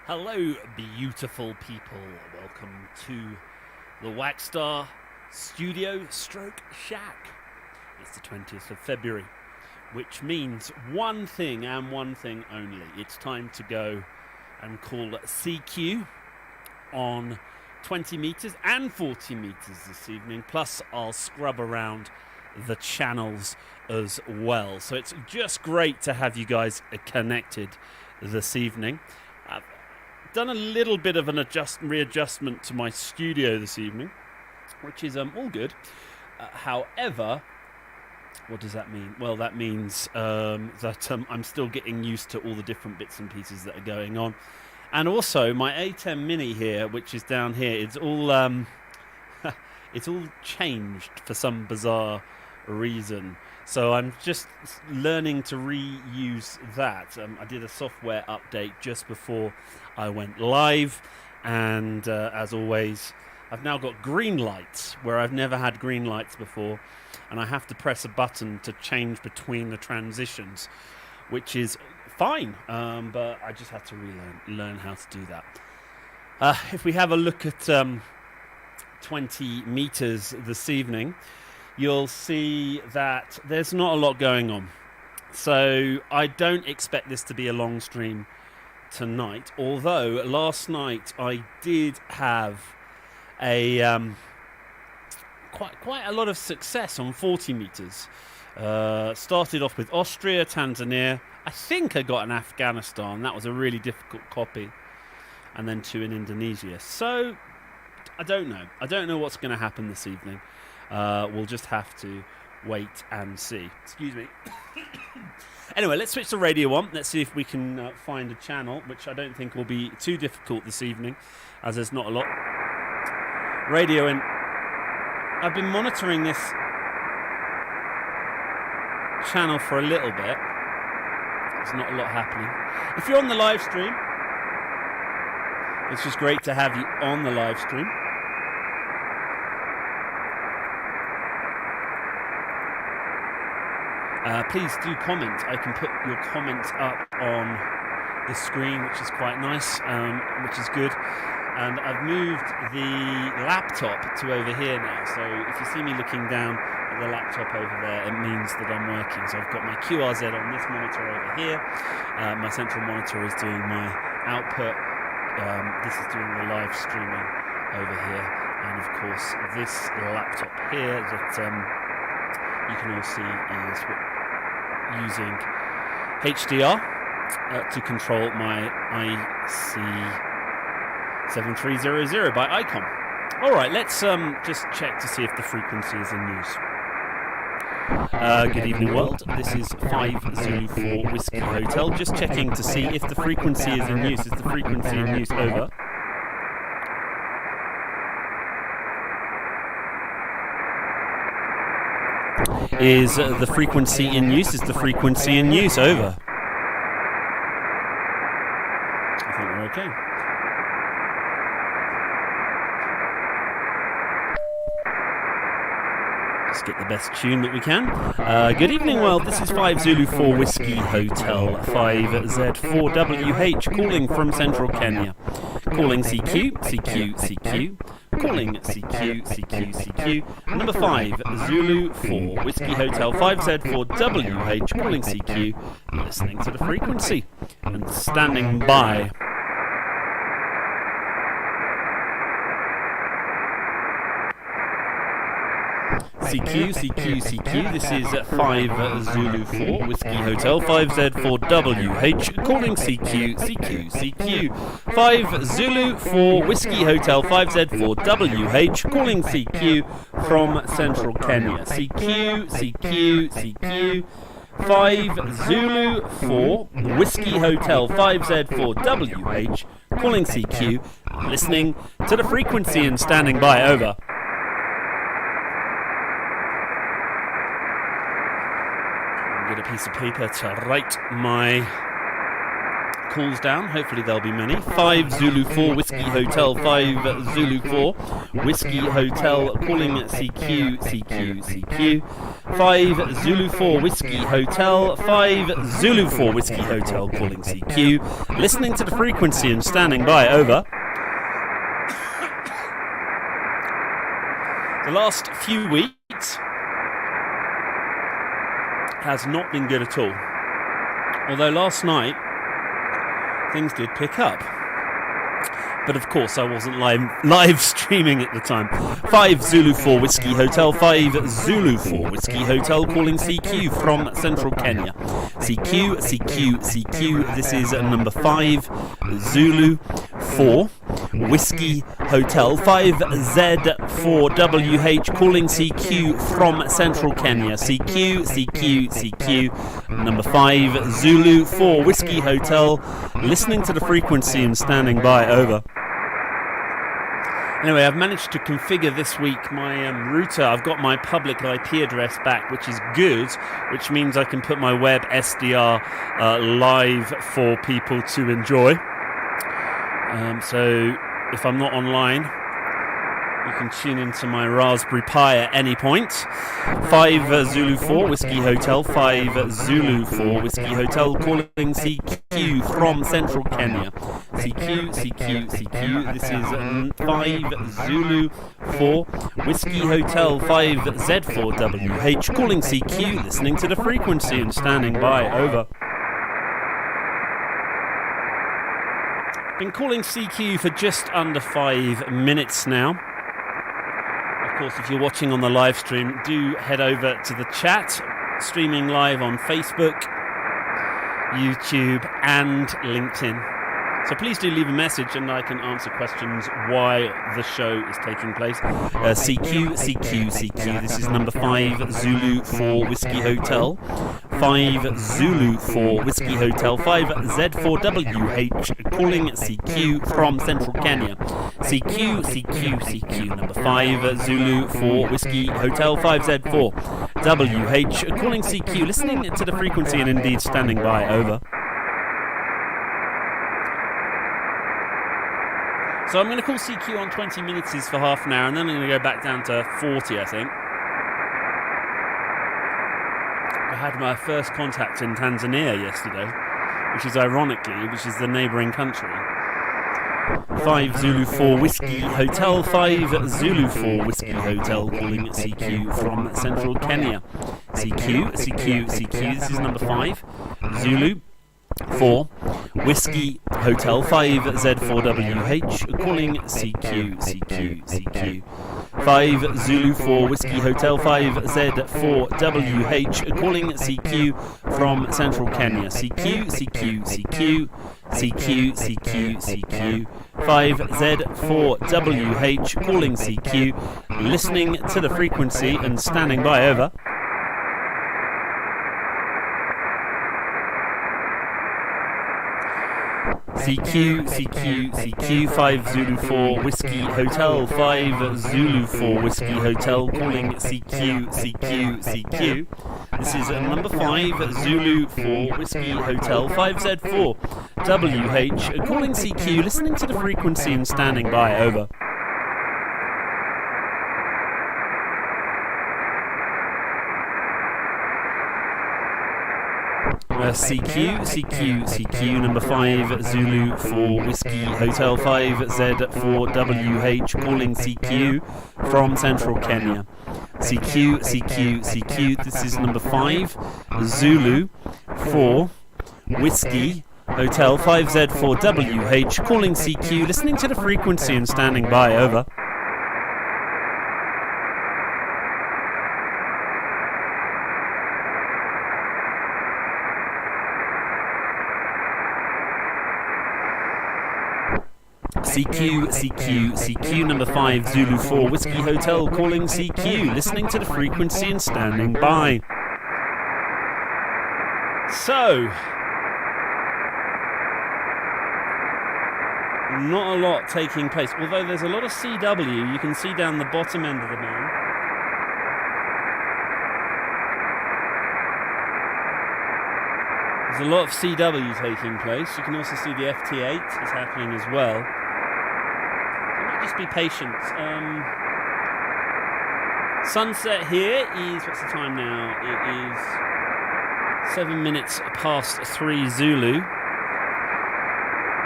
Hello, beautiful people. Welcome to the Waxstar Studio Stroke Shack. It's the 20th of February, which means one thing and one thing only. It's time to go and call CQ on 20 meters and 40 meters this evening. Plus, I'll scrub around the channels as well. So it's just great to have you guys connected this evening. I've done a little bit of an readjustment to my studio this evening, which is all good. However, what does that mean? Well, that means that I'm still getting used to all the different bits and pieces that are going on. And also, my A10 Mini here, which is down here, it's all it's all changed for some bizarre reason. So I'm just learning to reuse that. I did a software update just before I went live, and as always, I've now got green lights where I've never had green lights before, and I have to press a button to change between the transitions, which is fine, but I just have to learn how to do that. If we have a look at 20 meters this evening, you'll see that there's not a lot going on. So I don't expect this to be a long stream tonight, although last night I did have a quite a lot of success on 40 meters. Started off with Austria, Tanzania. I think I got an Afghanistan. That was a really difficult copy. And then 2 in Indonesia. So I don't know. I don't know what's going to happen this evening. We'll just have to wait and see. Excuse me. Anyway, let's switch the radio on. Let's see if we can find a channel, which I don't think will be too difficult this evening, as there's not a lot. Radio in. I've been monitoring this channel for a little bit. There's not a lot happening. If you're on the live stream, it's just great to have you on the live stream. Please do comment. I can put your comments up on the screen, which is quite nice, which is good. And I've moved the laptop to over here now. So if you see me looking down at the laptop over there, it means that I'm working. So I've got my QRZ on this monitor over here. My central monitor is doing my output. This is doing the live streaming over here. And of course, this laptop here that you can all see is using HDR to control my IC7300 by Icon. All right, let's just check to see if the frequency is in use. Good evening, world. This is 5 Zulu 4 Whiskey Hotel. Just checking to see if the frequency is in use. Is the frequency in use? Over. Is the frequency in use? Is the frequency in use? Over. I think we're okay. Let's get the best tune that we can. Good evening, world. This is 5 Zulu 4 Whiskey Hotel 5Z4WH calling from central Kenya. Calling CQ, CQ, CQ. Calling CQ, CQ, CQ. Number 5 Zulu 4 Whiskey Hotel 5Z4WH calling CQ. Listening to the frequency and standing by. CQ, CQ, CQ. This is 5 Zulu 4 Whiskey Hotel 5Z4WH calling CQ, CQ, CQ. 5 Zulu 4 Whiskey Hotel 5Z4WH calling CQ from central Kenya. CQ, CQ, CQ. 5 Zulu 4 Whiskey Hotel 5Z4WH calling CQ. Listening to the frequency and standing by. Over. Get a piece of paper to write my calls down. Hopefully there'll be many. 5 Zulu 4 Whiskey Hotel, 5 Zulu 4 Whiskey Hotel calling CQ, CQ, CQ. 5 Zulu 4 Whiskey Hotel, 5 Zulu 4 Whiskey Hotel calling CQ. Listening to the frequency and standing by, over. The last few weeks has not been good at all. Although last night things did pick up. But of course I wasn't live streaming at the time. 5 Zulu 4 Whiskey Hotel, 5 Zulu 4 Whiskey Hotel calling CQ from central Kenya. CQ, CQ, CQ. This is number 5 Zulu 4 Whiskey Hotel, 5Z4WH calling CQ from central Kenya. CQ, CQ, CQ. Number 5 Zulu 4 Whiskey Hotel, listening to the frequency and standing by, over. Anyway, I've managed to configure this week my router. I've got my public IP address back, which is good, which means I can put my web SDR live for people to enjoy. So if I'm not online, you can tune into my Raspberry Pi at any point. 5 Zulu 4 Whiskey Hotel, 5 Zulu 4 Whiskey Hotel calling CQ from central Kenya. CQ, CQ, CQ. This is 5 Zulu 4 Whiskey Hotel, 5Z4WH calling CQ, listening to the frequency and standing by, over. Been calling CQ for just under 5 minutes now. Of course, if you're watching on the live stream, do head over to the chat, streaming live on Facebook, YouTube and LinkedIn. So please do leave a message and I can answer questions while the show is taking place. CQ, CQ, CQ. This is number 5 Zulu 4 Whiskey Hotel. 5 Zulu 4 Whiskey Hotel, 5Z4WH calling CQ from central Kenya. CQ, CQ, CQ. Number 5 Zulu 4 Whiskey Hotel, 5Z4WH calling CQ, listening to the frequency and indeed standing by, over. So I'm going to call CQ on 20 minutes for half an hour, and then I'm going to go back down to 40, I think. I had my first contact in Tanzania yesterday, which is the neighbouring country. 5 Zulu 4 Whiskey Hotel, 5 Zulu 4 Whiskey Hotel calling CQ from central Kenya. CQ, CQ, CQ. This is number 5 Zulu 4 Whiskey Hotel, 5Z4WH calling CQ, CQ, CQ. 5 Zulu 4 Whiskey Hotel, 5Z4WH calling CQ from central Kenya. CQ, CQ, CQ, CQ, CQ, CQ. 5Z4WH calling CQ, listening to the frequency and standing by, over. CQ, CQ, CQ, 5 Zulu 4 Whiskey Hotel, 5 Zulu 4 Whiskey Hotel calling CQ, CQ, CQ. This is number 5 Zulu 4 Whiskey Hotel, 5Z4 WH calling CQ, listening to the frequency and standing by, over. CQ, CQ, CQ, number 5 Zulu 4 Whiskey Hotel, 5Z4WH calling CQ from central Kenya. CQ, CQ, CQ. This is number 5 Zulu 4 Whiskey Hotel, 5Z4WH calling CQ, listening to the frequency and standing by, over. CQ, CQ, CQ, number 5 Zulu 4 Whiskey Hotel calling CQ, listening to the frequency and standing by. So, not a lot taking place, although there's a lot of CW. You can see down the bottom end of the band. There's a lot of CW taking place. You can also see the FT8 is happening as well. You might just be patient. Sunset here is, what's the time now? It is 7 minutes past 3 Zulu,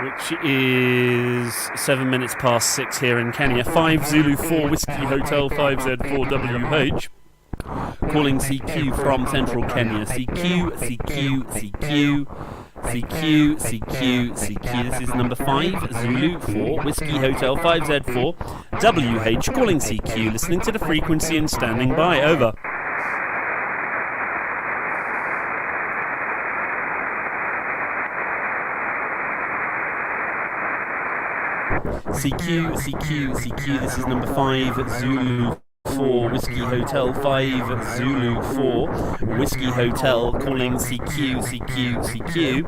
which is 7 minutes past 6 here in Kenya. 5 Zulu 4 Whiskey Hotel 5Z4WH. Calling CQ from central Kenya. CQ, CQ, CQ, CQ, CQ, CQ. This is number 5 Zulu 4 Whiskey Hotel 5Z4 WH. Calling CQ, listening to the frequency and standing by. Over. CQ, CQ, CQ. This is number 5 Zulu 4 Whiskey Hotel 5 Zulu 4 Whiskey Hotel, calling CQ, CQ, CQ,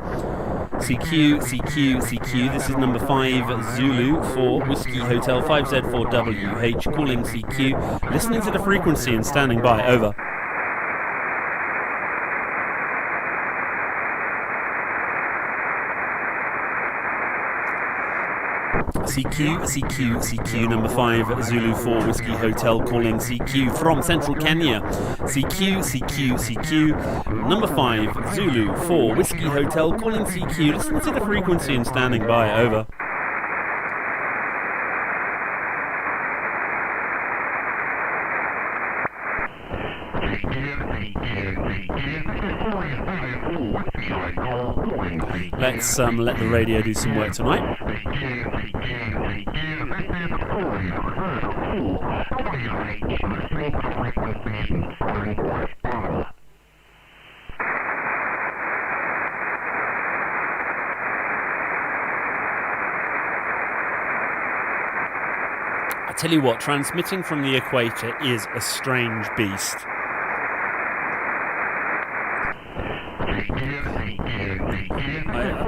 CQ, CQ, CQ. This is number 5 Zulu 4 Whiskey Hotel 5Z4WH, calling CQ, listening to the frequency and standing by. Over. CQ, CQ, CQ, number 5 Zulu 4 Whiskey Hotel, calling CQ from central Kenya. CQ, CQ, CQ, number 5 Zulu 4 Whiskey Hotel, calling CQ, listen to the frequency and standing by. Over. Let's let the radio do some work tonight. I tell you what, transmitting from the equator is a strange beast.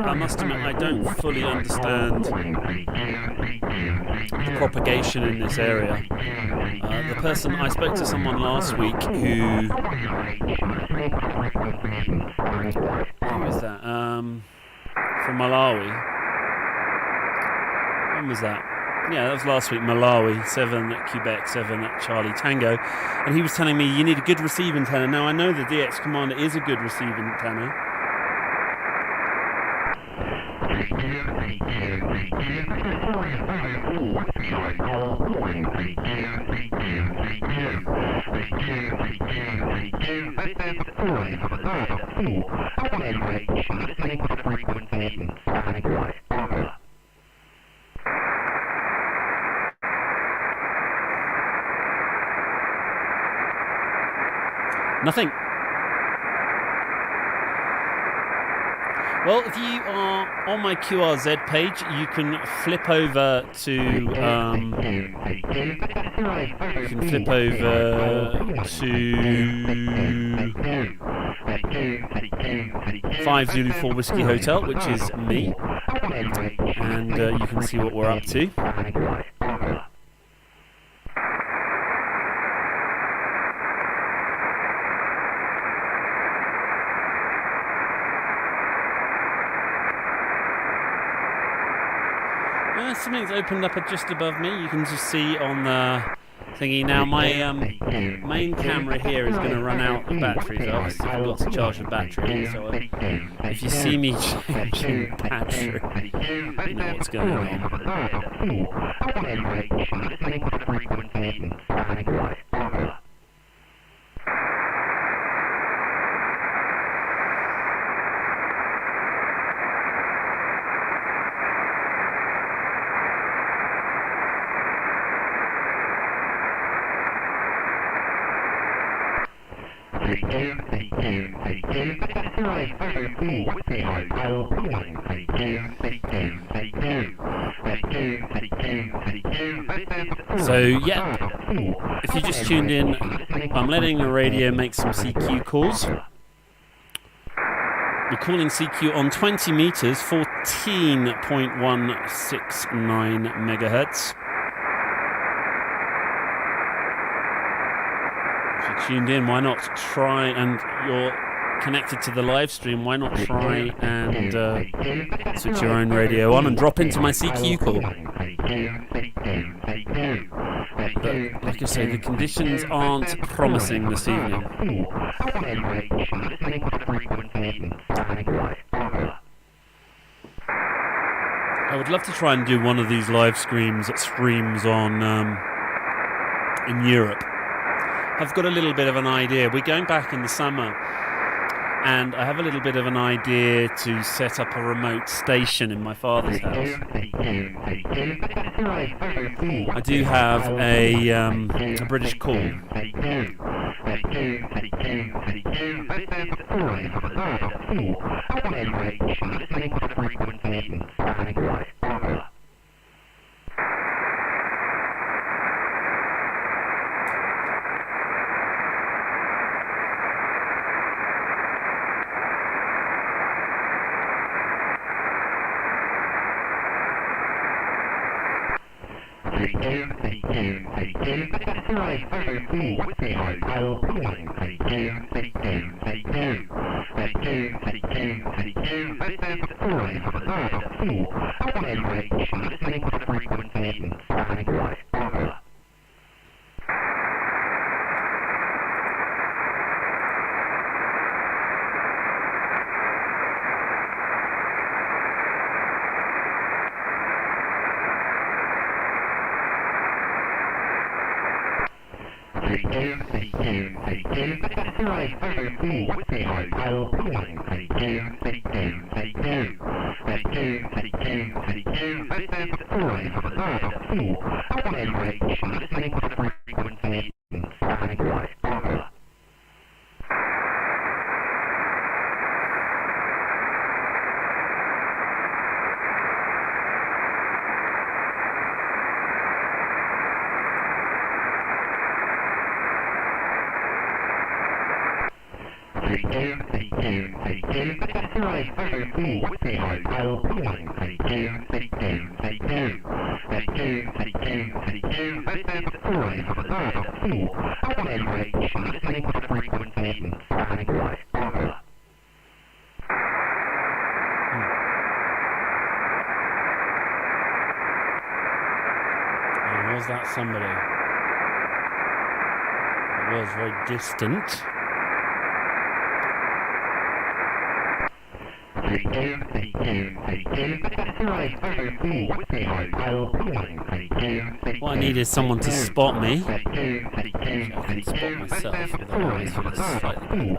I must admit, I don't fully understand the propagation in this area. I spoke to someone last week who was that? From Malawi. When was that? Yeah, that was last week. Malawi, 7 at Quebec, 7 at Charlie Tango. And he was telling me you need a good receive antenna. Now, I know the DX Commander is a good receive antenna. Nothing. Well, if you are on my QRZ page, you can flip over to 5 Zulu 4 Whiskey Hotel, which is me, and you can see what we're up to. Something's opened up just above me. You can just see on the thingy now. My main camera here is going to run out of battery, so I've got to charge the battery. So if you see me changing battery, you know what's going on. So yeah, if you just tuned in, I'm letting the radio make some CQ calls. We're calling CQ on 20 meters, 14.169 megahertz. If you tuned in, why not try, and you're connected to the live stream, why not try and switch your own radio on and drop into my CQ call? But like I say, the conditions aren't promising this evening. I would love to try and do one of these live streams on in Europe. I've got a little bit of an idea. We're going back in the summer, and I have a little bit of an idea to set up a remote station in my father's house. I do have a British call. Was that somebody? It was very distant. What I need is someone to spot me. I can spot myself, although I always feel slightly better.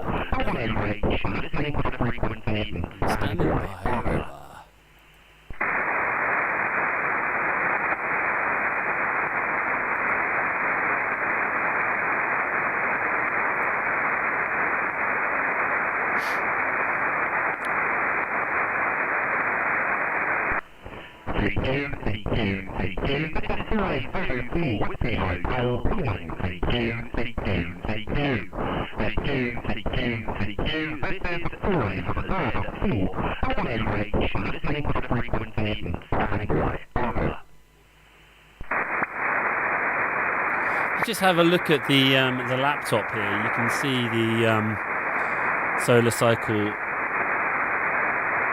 Standing by. Just have a look at the laptop here. You can see the solar cycle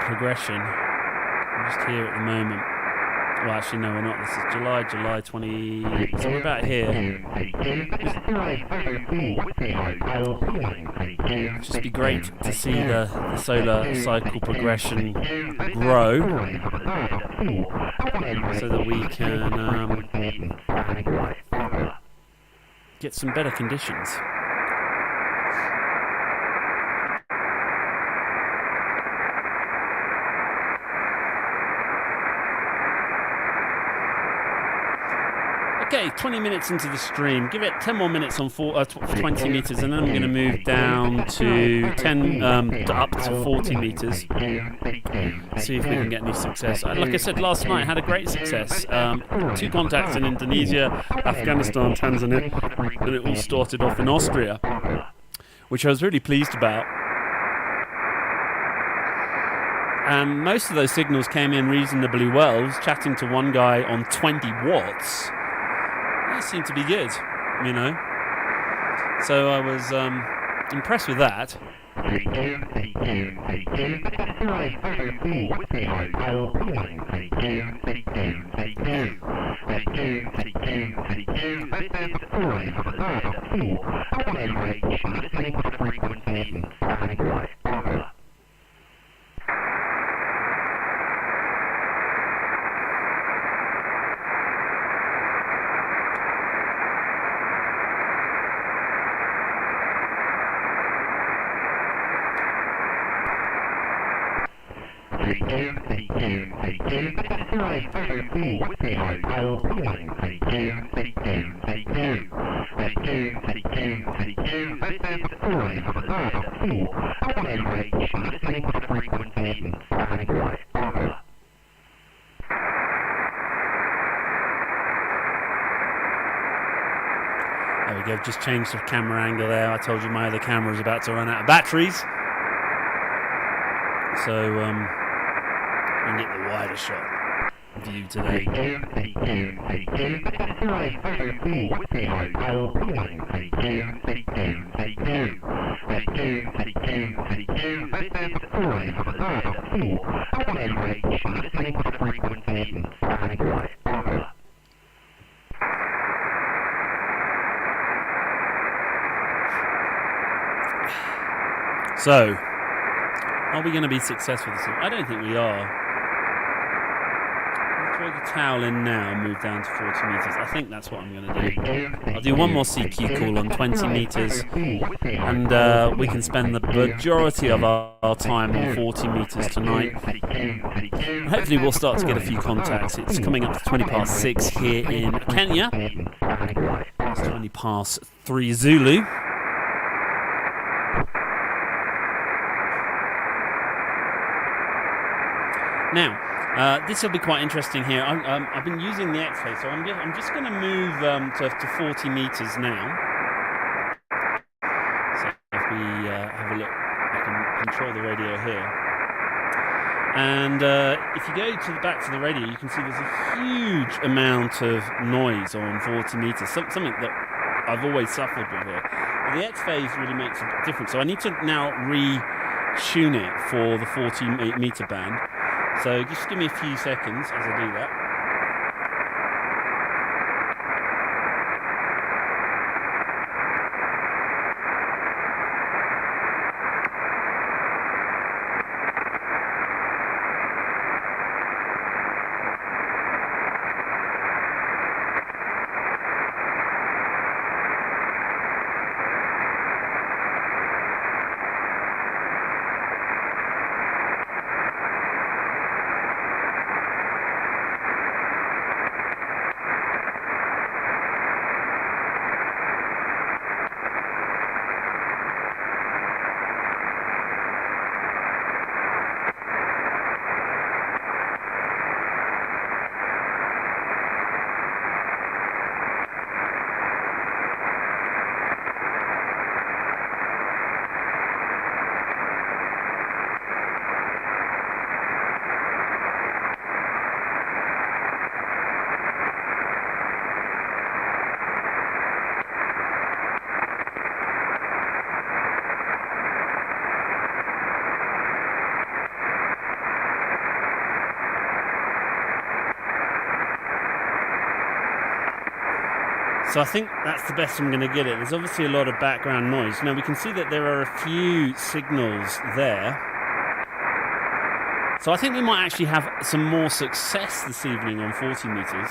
progression. I'm just here at the moment. Well, actually, no, we're not. This is July 20... So we're about here. It'd just be great to see the solar cycle progression grow so that we can get some better conditions. Okay, 20 minutes into the stream. Give it 10 more minutes on 20 meters, and then I'm going to move down to 10 up to 40 meters. See if we can get any success. Like I said last night, I had a great success. 2 contacts in Indonesia, Afghanistan, Tanzania, and it all started off in Austria, which I was really pleased about. And most of those signals came in reasonably well. I was chatting to one guy on 20 watts. That seemed to be good, you know. So I was Impressed with that. There we go, just changed the camera angle there. I told you my other camera is about to run out of batteries. So, we can get the wider shot view today. So, are we going to be successful this evening? I don't think we are. I'll throw the towel in now and move down to 40 metres. I think that's what I'm going to do. I'll do one more CQ call on 20 metres, and we can spend the majority of our time on 40 metres tonight. And hopefully we'll start to get a few contacts. It's coming up to 20 past 6 here in Kenya. It's 20 past 3 Zulu. Now, this will be quite interesting here. I've been using the X-ray, so I'm just going to move to 40 metres now. So if we have a look, I can control the radio here. And if you go back to the radio, you can see there's a huge amount of noise on 40 metres, something that I've always suffered with here. But the X-phase really makes a difference. So I need to now retune it for the 40 metre band. So just give me a few seconds as I do that. So I think that's the best I'm going to get it. There's obviously a lot of background noise. Now we can see that there are a few signals there. So I think we might actually have some more success this evening on 40 metres.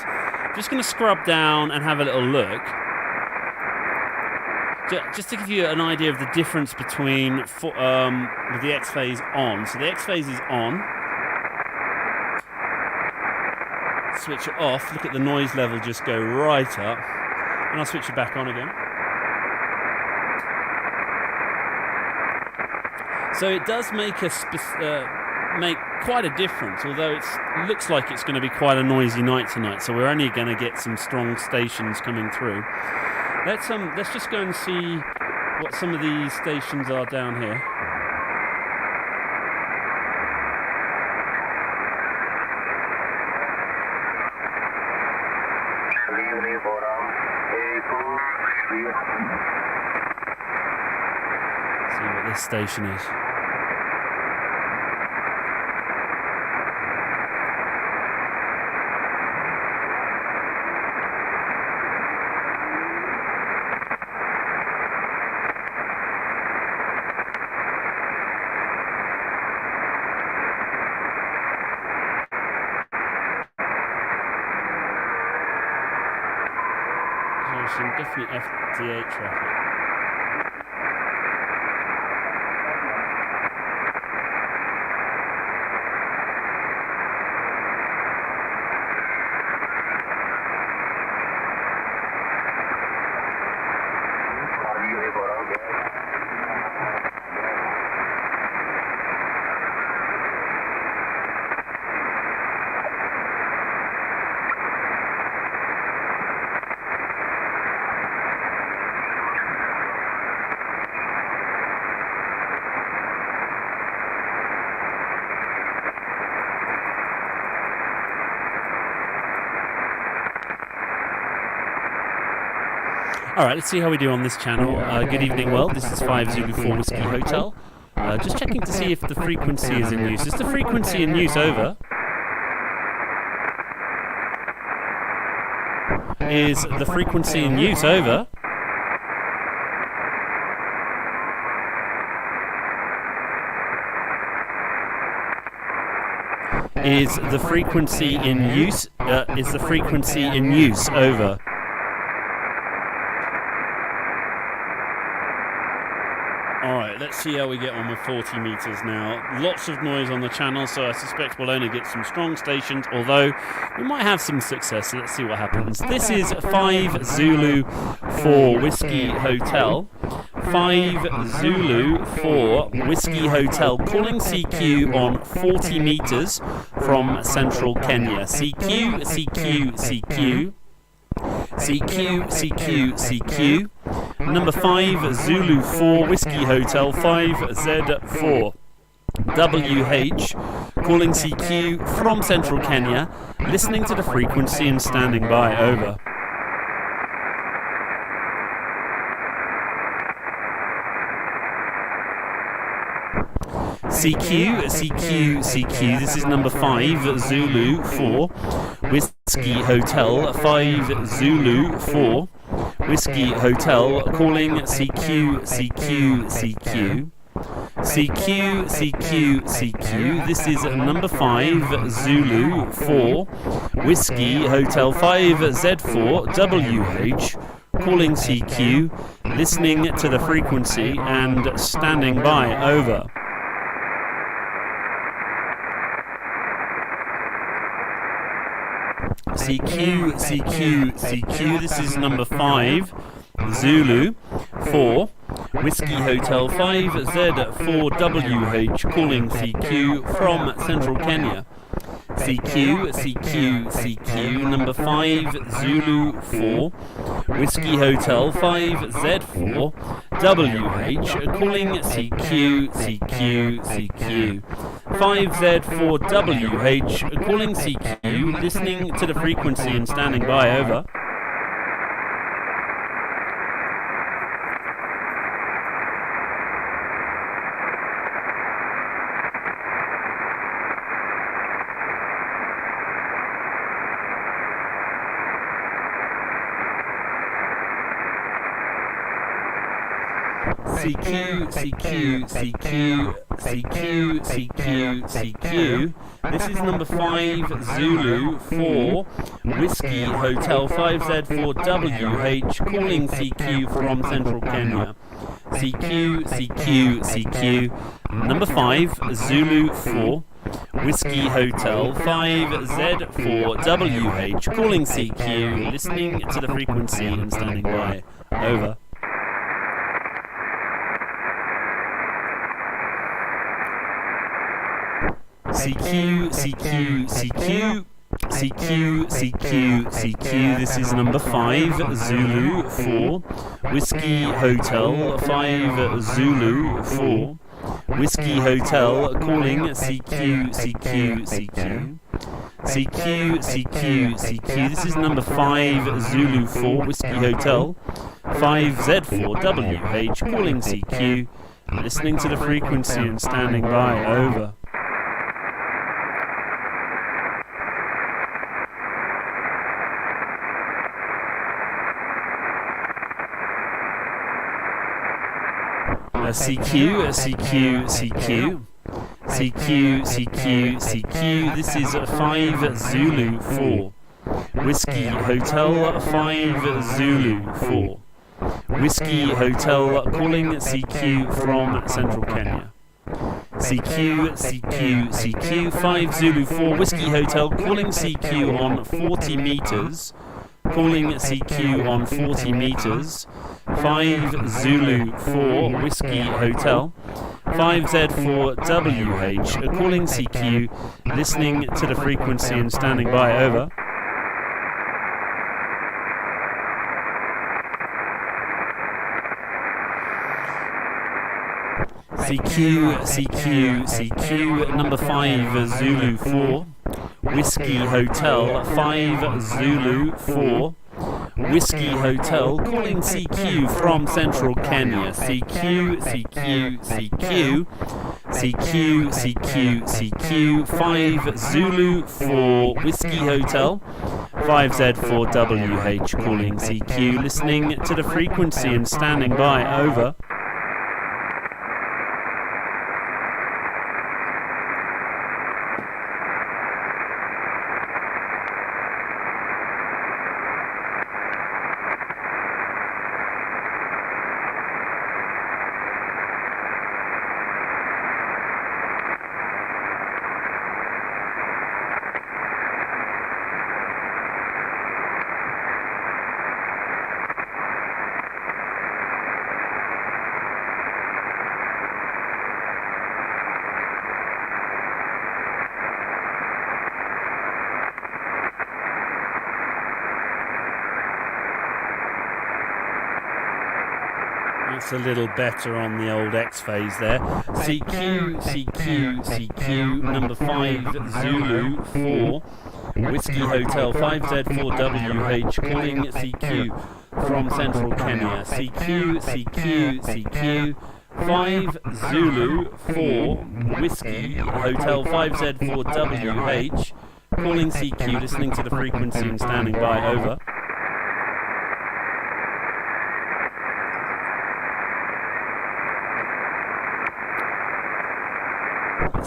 Just going to scrub down and have a little look. Just to give you an idea of the difference between with the X-phase on. So the X-phase is on. Switch it off. Look at the noise level just go right up. And I'll switch it back on again. So it does make make quite a difference, although it looks like it's going to be quite a noisy night tonight. So we're only going to get some strong stations coming through. Let's just go and see what some of these stations are down here. See what this station is. Some definite FTA traffic. All right, let's see how we do on this channel. Good evening, world. This is 5 Zulu 4 Whiskey Hotel. Just checking to see if the frequency is in use. Is the frequency in use over? Is the frequency in use over? Is the frequency in use? Is the frequency in use over? Alright, let's see how we get on with 40 metres now. Lots of noise on the channel, so I suspect we'll only get some strong stations, although we might have some success, so let's see what happens. This is 5 Zulu 4 Whiskey Hotel. 5 Zulu 4 Whiskey Hotel, calling CQ on 40 metres from central Kenya. CQ, CQ, CQ. CQ, CQ, CQ. Number 5 Zulu 4 Whiskey Hotel 5Z4 WH, calling CQ from central Kenya, listening to the frequency and standing by. Over. CQ, CQ, CQ. This is number 5 Zulu 4 Whiskey Hotel 5 Zulu 4 Whiskey Hotel, calling CQ, CQ, CQ. CQ, CQ, CQ. This is number 5 Zulu 4 Whiskey Hotel 5Z4 WH, calling CQ, listening to the frequency and standing by. Over. CQ, CQ, CQ. This is number 5 Zulu 4 Whiskey Hotel 5Z4WH, calling CQ from central Kenya. CQ, CQ, CQ. Number 5 Zulu 4 Whiskey Hotel 5Z4 WH, calling CQ, CQ, CQ. 5Z4WH, calling CQ, listening to the frequency and standing by. Over. CQ, CQ, CQ, CQ, CQ, CQ. This is number 5 Zulu 4 Whiskey Hotel 5Z4WH, calling CQ from central Kenya. CQ, CQ, CQ. Number 5 Zulu 4 Whiskey Hotel 5Z4WH, calling CQ, listening to the frequency and standing by. Over. CQ, CQ, CQ, CQ, CQ, CQ. This is number 5 Zulu 4 Whiskey Hotel 5 Zulu 4 Whiskey Hotel, calling CQ, CQ, CQ. CQ, CQ, CQ. This is number 5 Zulu 4 Whiskey Hotel 5Z4WH, calling CQ, Listening to the frequency and standing by. Over. CQ, CQ, CQ. CQ, CQ, CQ. This is 5 Zulu 4. Whiskey Hotel 5 Zulu 4. Whiskey Hotel calling CQ from Central Kenya. CQ, CQ, CQ. 5 Zulu 4. Whiskey Hotel calling CQ on 40 meters. Calling CQ on 40 meters. 5 Zulu 4 Whiskey Hotel. 5Z4WH calling CQ, listening to the frequency and standing by. Over. CQ, CQ, CQ, number 5 Zulu 4 Whiskey Hotel. 5 Zulu 4 Whiskey Hotel calling CQ from Central Kenya. CQ, CQ, CQ. CQ, CQ, CQ. 5 Zulu 4 Whiskey Hotel. 5Z4WH calling CQ, listening to the frequency and standing by. Over. That's a little better on the old X phase there. CQ, CQ, CQ, number 5 Zulu 4 Whiskey Hotel. 5Z4WH calling CQ from Central Kenya. CQ, CQ, CQ. 5 Zulu 4 Whiskey Hotel. 5Z4WH calling CQ, listening to the frequency and standing by. Over.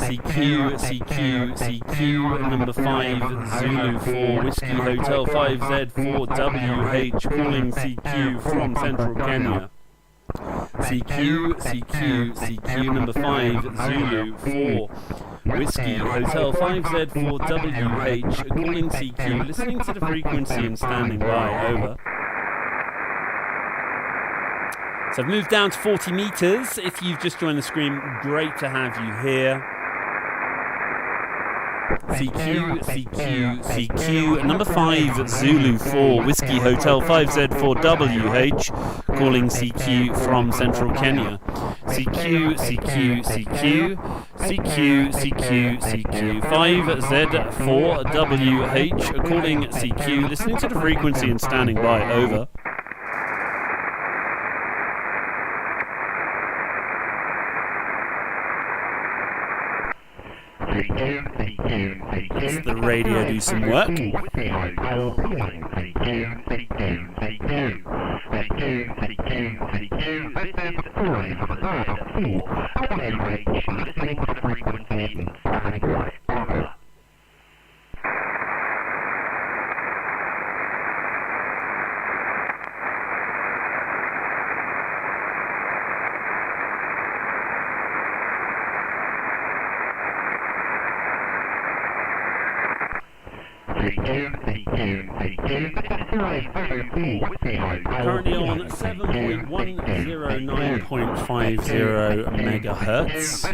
CQ, CQ, CQ, number 5 Zulu 4 Whiskey Hotel. 5Z4WH calling CQ from Central Kenya. CQ, CQ, CQ, number 5 Zulu 4 Whiskey Hotel. 5Z4WH calling CQ, listening to the frequency and standing by. Over. So I've moved down to 40 meters. If you've just joined the screen, great to have you here. CQ, CQ, CQ, number 5 Zulu 4 Whiskey Hotel. 5Z4WH calling CQ from Central Kenya. CQ, CQ, CQ, CQ, CQ, CQ. 5Z4WH calling CQ, listening to the frequency and standing by. Over. Let's the radio do some work. Currently on 7.109.50 megahertz.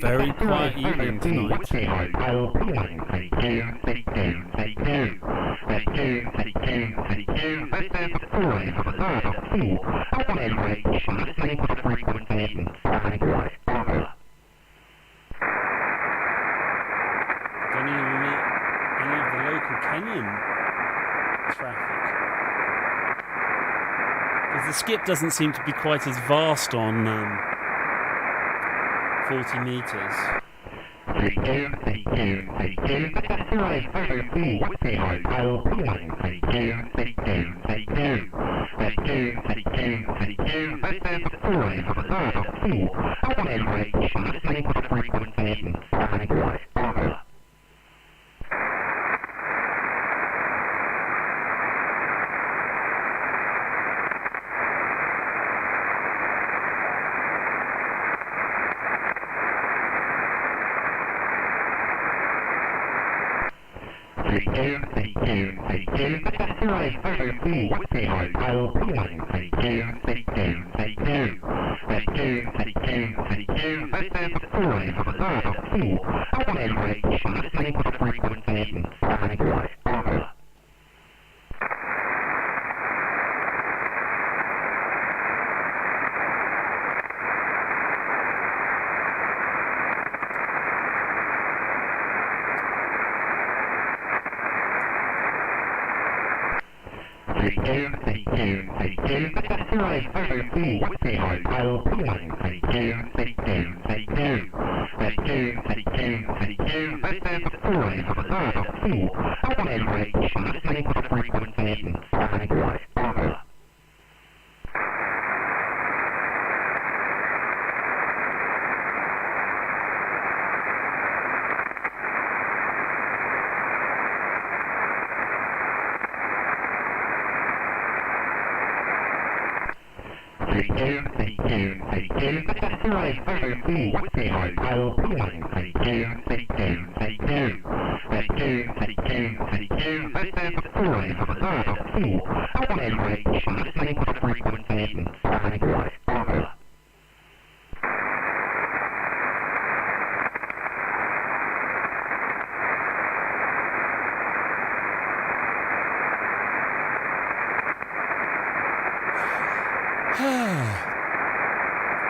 Very quiet evening tonight. Don't even meet any of the local Kenyan traffic. Because the skip doesn't seem to be quite as vast on 40 metres.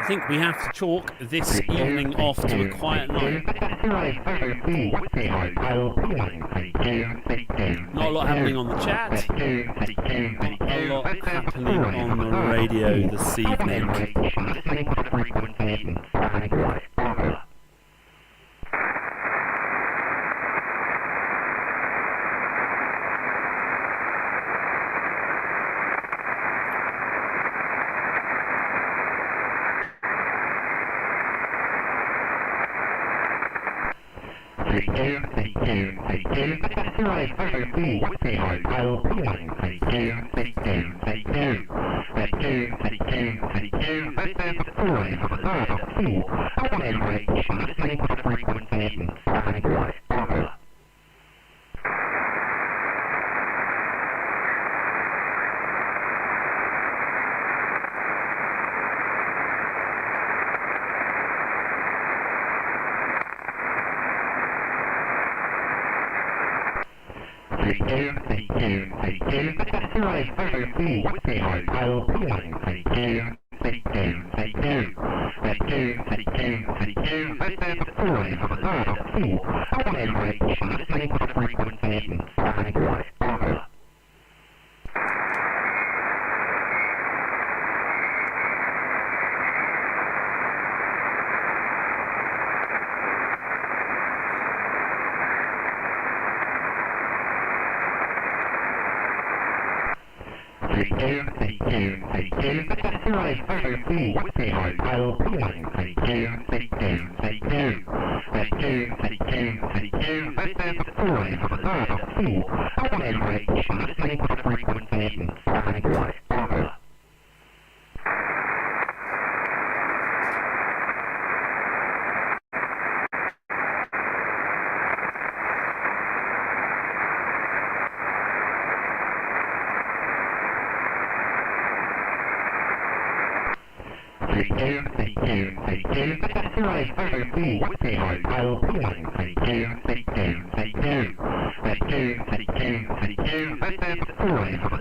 I think we have to chalk this evening off to a quiet night. Not a lot happening on the chat, not a lot happening on the radio this evening.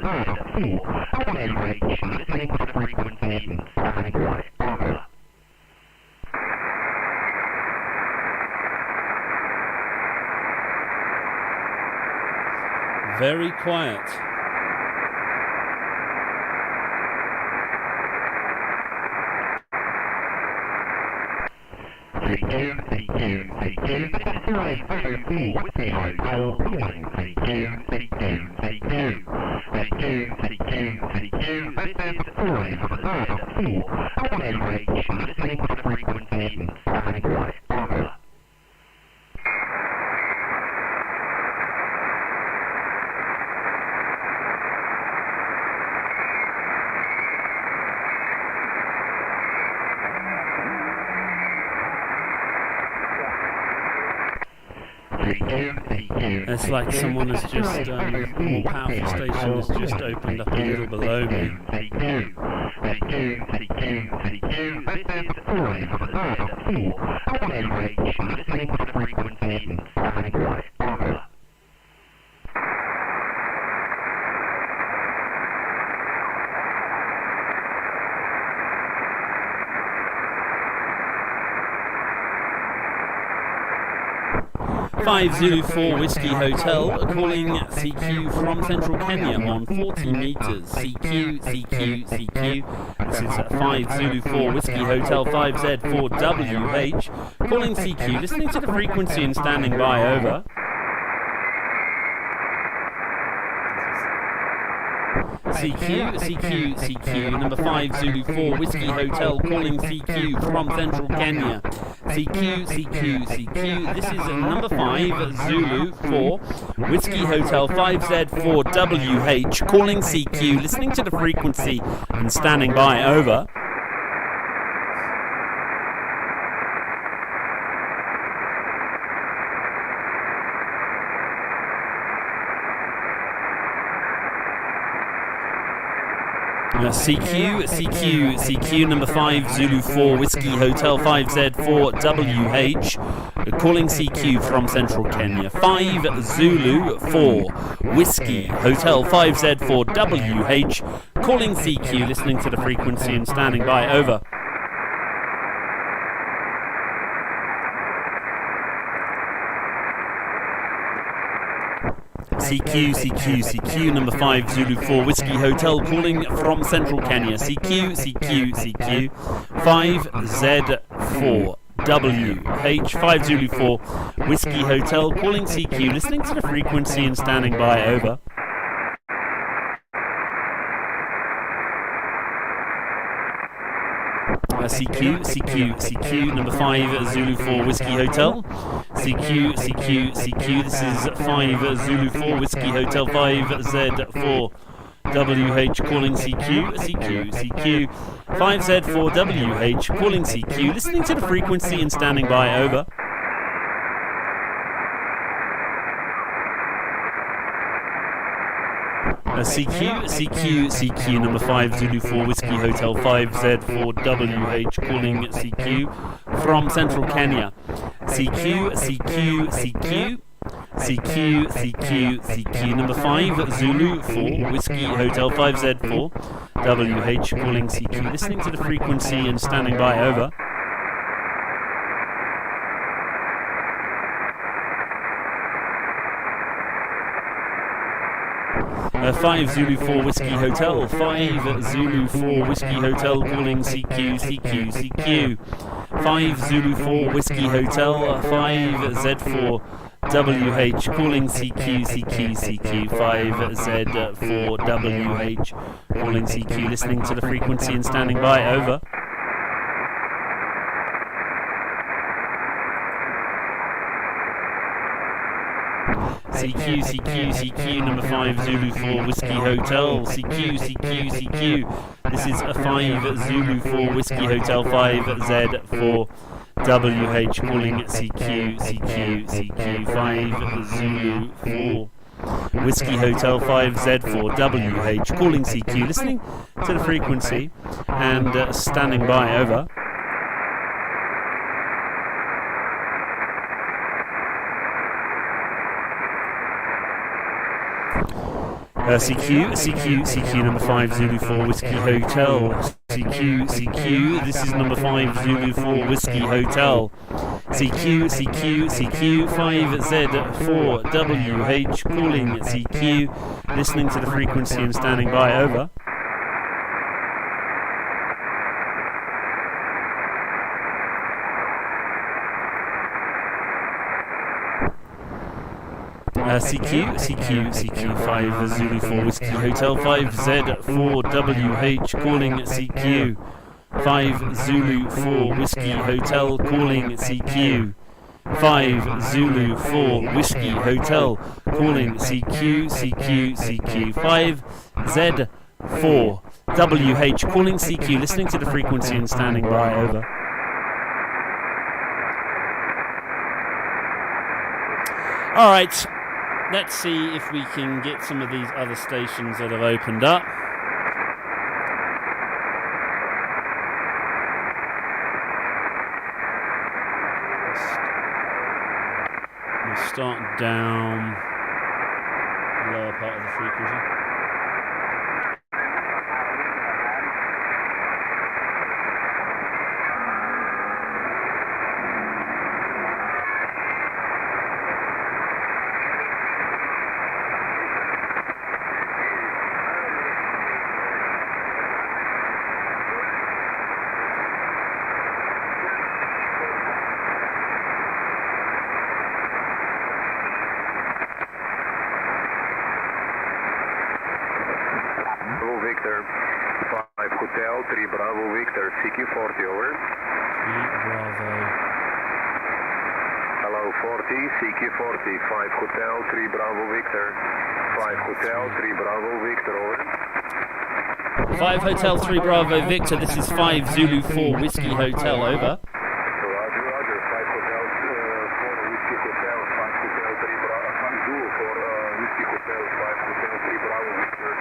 Z4, on airways, listening to the frequency and standing by. Over. Very quiet. CQ, this is Airways 04 with the hotel calling CQ, this is Airways 04 on airways, listening to the frequency and standing by. Over. It's like someone has just, a more powerful station has just opened up a little below me. This is Airways 04 on airways, listening to the frequency and standing by. Over. Five Zulu 4 Whiskey Hotel calling CQ from central Kenya on 40 metres. CQ. This is 5 Zulu 4 Whiskey Hotel 5Z4WH calling CQ, listening to the frequency and standing by. Over. CQ, number 5 Zulu 4 Whiskey Hotel calling CQ from central Kenya. CQ, this is number 5 Zulu 4 Whiskey Hotel 5Z4WH calling CQ, listening to the frequency and standing by. Over. CQ, number 5 Zulu 4 Whiskey Hotel 5Z4WH calling CQ from central Kenya. 5 Zulu 4 Whiskey Hotel 5Z4WH calling CQ, listening to the frequency and standing by. Over. CQ, number 5 Zulu 4 Whiskey Hotel calling from central Kenya. CQ 5Z4WH 5 Zulu 4 Whiskey Hotel calling CQ, listening to the frequency and standing by. Over. CQ, number 5 Zulu 4 Whiskey Hotel. CQ, this is 5 Zulu 4 Whiskey Hotel 5Z4WH calling CQ, 5Z4WH calling CQ, listening to the frequency and standing by. Over. CQ, number 5 Zulu 4 Whiskey Hotel 5Z4WH calling CQ from central Kenya. CQ, number 5 Zulu 4 Whiskey Hotel 5Z4WH calling CQ, listening to the frequency and standing by. Over. 5 Zulu 4 Whiskey Hotel 5 Zulu 4 Whiskey Hotel calling CQ 5 Zulu 4 Whiskey Hotel 5Z4WH calling CQ 5Z4WH calling CQ, listening to the frequency and standing by. Over. CQ, number 5 Zulu 4 Whiskey Hotel. CQ. This is a 5 Zulu 4 Whiskey Hotel 5Z4WH calling CQ 5 Zulu 4 Whiskey Hotel 5Z4WH calling CQ, listening to the frequency and standing by. Over. CQ number 5 Zulu 4 Whiskey Hotel. CQ, this is number 5 Zulu 4 Whiskey Hotel. CQ 5Z4WH calling CQ, listening to the frequency and standing by, over. CQ 5 Zulu 4 Whiskey Hotel 5Z4WH calling CQ. 5 Zulu 4 Whiskey Hotel calling CQ. 5 Zulu 4 Whiskey Hotel calling CQ 5 Z4 WH calling CQ, listening to the frequency and standing by, over. Alright, let's see if we can get some of these other stations that have opened up. We'll start down the lower part of the frequency. Victor, 5 Hotel, 3 Bravo Victor, CQ40, over. 3 Bravo. Hello, 40, CQ40, 5 Hotel, 3 Bravo Victor, 5 Hotel, 3 Bravo Victor, over. 5 Hotel, 3 Bravo Victor, this is 5 Zulu 4 Whiskey Hotel, over. Roger, 5 Hotel, 4 Whiskey Hotel, 5 Hotel, 3 Bravo, 5 Zulu 4 Whiskey Hotel, 5 Hotel, 3 Bravo Victor.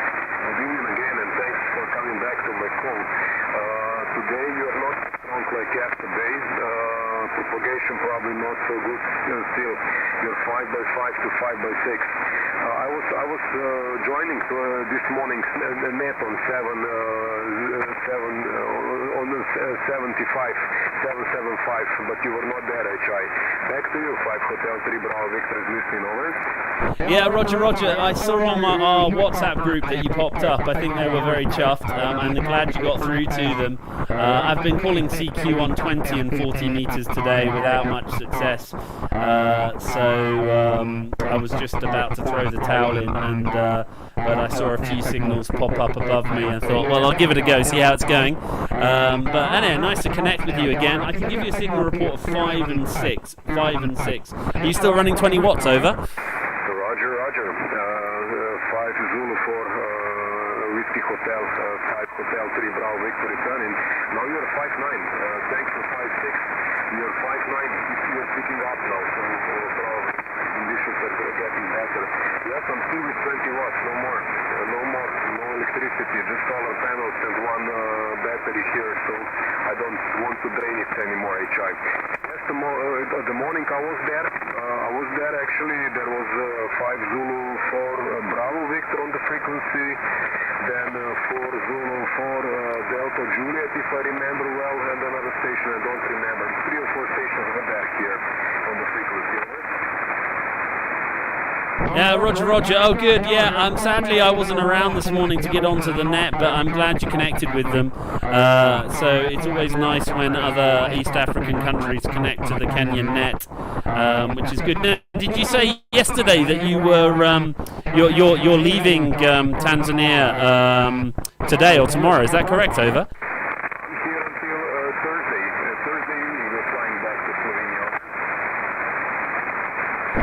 Good evening again, and thanks for coming back to my call. Today you are not strong like yesterday. Propagation probably not so good still. You're 5x5 to 5x6. I was joining this morning net on 775, but you were not there, HI. Back to you, 5 Hotel 3 Bravo Victor is listening, over. Yeah, Roger. I saw on our WhatsApp group that you popped up. I think they were very chuffed, and I'm glad you got through to them. I've been calling CQ on 20 and 40 meters today without much success. So I was just about to throw the towel in, but I saw a few signals pop up above me and thought, well, I'll give it a go, see how it's going. But anyway, nice to connect with you again. I can give you a signal report of 5 and 6. 5 and 6. Are you still running 20 watts, over? Roger. 5 Zulu 4 Whiskey Hotel, 5 Hotel 3 Bravo Victor returning. Now you're 5-9. Thanks for 5-6. You're 5-9. You're picking up now, so probably conditions are getting better. Yes, I'm still with 20 watts, no more, no electricity, just solar panels and one battery here, so I don't want to drain it anymore, HI. Yes, the morning I was there actually. There was 5 Zulu 4 Bravo Victor on the frequency, then 4 Zulu 4 Delta Juliet, if I remember well, and another station I don't remember. 3 or 4 stations were there here on the frequency. Yeah, Roger. Oh, good. Yeah, sadly I wasn't around this morning to get onto the net, but I'm glad you connected with them. So it's always nice when other East African countries connect to the Kenyan net, which is good. Now, did you say yesterday that you were you're leaving Tanzania today or tomorrow? Is that correct, over?